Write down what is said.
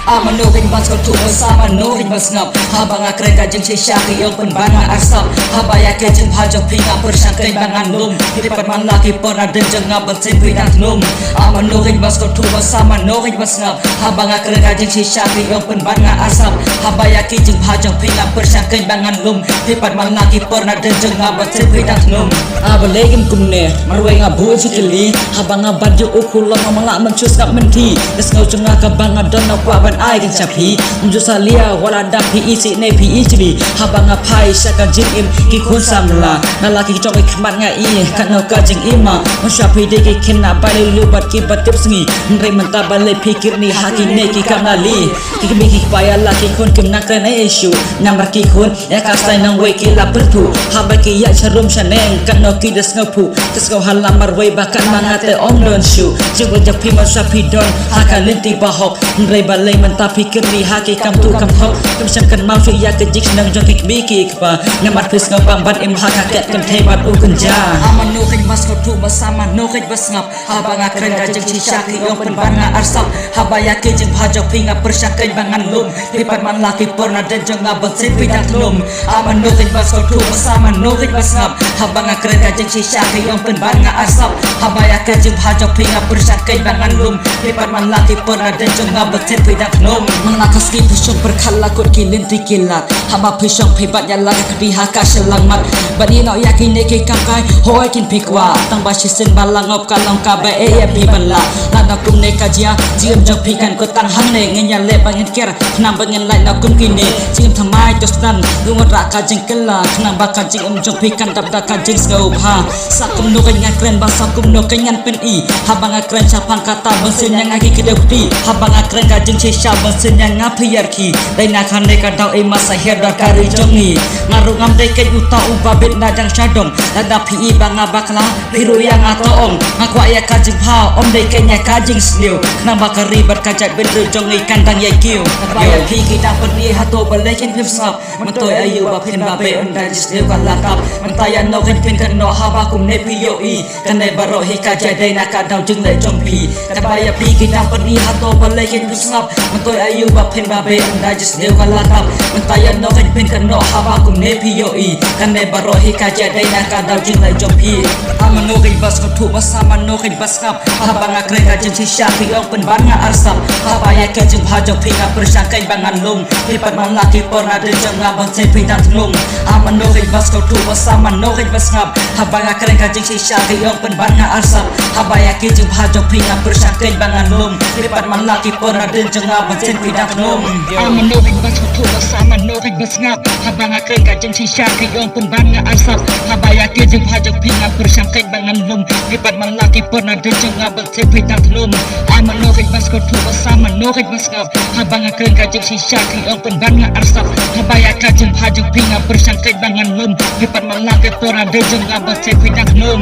Amanokin bas kau tu bersama nokin bas ngap Habang akren kajeng syaki yang penbanga arsap Habaya kajeng hajok pinga persangkai bangan lum Hidupan man laki pernah denjeng ngabal simpi dan num Amanokin bas kau tu bersama nokin bas ngap Habang akren kajeng syaki yang penbanga arsap Habaya kajeng hajok pinga persangkai bangan lum Hidupan man laki pernah denjeng ngabal simpi dan num Abalegin kumne marway nga buo sikili Habang nga badyo ukulang mga mencus ngap menti Des ngau cengah kabang nga don na kwaban ai kan sapi Unjuk salia wala dapi isi ne pi ijli Habang nga pai syaka jing im ki kun samla Nalaki chong ikmat nga i kat ngau kajing ima Mensyapi deki kena balik lubat ki batip sengi Nre mentah balik pikir ni haki ne ki kam nali Ki kemi ki kepaya laki kun kem nak kena isu Namar ki kun ya kastai nang way ki la bertu Habang ki ya charum shaneng kat ngau ki des ngau pu Des ngau halam marway bahkan mangate om don shu Jengwa japi mensyapi don haka linti bahok Nre balai mentah pikir ni haki kam tu kam hok Kem syangkan mau syuk ya kejik senang jong kik biki kepa Ngamat pis ngau bambat im haka ket kem tebat u kenja Aman nukin mas kau tu bersama nukin besngap Habang akren kajeng syaki yang penbanga arsap Habaya kejeng hajok pinga persyakai bangan lum Hipat man laki pernah denjeng ngabal simpi dan lum Aman nukin mas kau tu bersama nukin besngap Habang akren kajeng syaki yang penbanga arsap Habaya kejeng hajok pinga persyakai bangan lum Hipat man laki pernah denjeng ngabal simpi dan lum Mengakas ki pusyong berkala kot kilin tikilat Haba pusyong pibat ya laga kedi haka selamat Bani nak yakin neki kakai hoi kin pikwa Tang basisin balang op kalong kabai ya bibala Lana kum neka jia jiem jok pikan ko tang hang ne ngenya le bangin kira Kenang bangin lai na kum kini jiem thamai tostan Lungot rak kajeng kela Kenang baka jiem jok pikan dap da kajeng skau ha Sakum no kanyan kren basakum no kanyan pen i Habang akren sapang kata bensin yang aki kedepti Habang akren kajeng sisya bensin yang ngapi yarki Dai na kan neka dau e masa herda kari jongi Ngarung am dai ket uta ubabit nadang syadong Lada pi banga bakla biru yang atoong Ngaku ya kajeng ha om dai kenya kajeng sliu Kenang baka ribat kajat bener jongi kandang ya kiu Baya pi kita perni hato balekin pipsap Mentoy ayu bapin babe undang jisliu kan lakap Mentayan no kan pin kan no habakum ne pi yo i Kanai baro hi kajat dai na kadang jeng le jong pi Baya pi kita perni hato balekin pipsap Mentoy ayu bapin babe undang jisliu kan lakap Mentayan no kan pin kan no habakum ne pi yo i Kanai baro hi kajat dai na kadang jeng le jong pi Aman no bas kau tu bersama no bas ngap Habang akren kajeng syaki yang penbanga arsap Habaya kajeng hajok pinga persangkai bangan lum Hipat man laki pernah denjeng ngabang simpi dan lum Aman no bas kau tu bersama no bas ngap Habang akren kajeng syaki yang penbanga arsap Habaya kajeng hajok pinga persangkai bangan lum Hipat man laki pernah denjeng ngabang simpi dan lum Aman no bas kau tu bersama no bas ngap Habang akren kajeng syaki yang penbanga arsap Habaya kajeng hajok pinga persangkai bangan lum Hipat man laki pernah denjeng ngabal simpi dan lum Aman no bas kau tu bersama no bas ngap Habang akren kajeng syaki yang penbanga arsap Habaya kajeng hajok pinga persangkai bangan lum Hipat man laki pernah denjeng ngabal simpi dan lum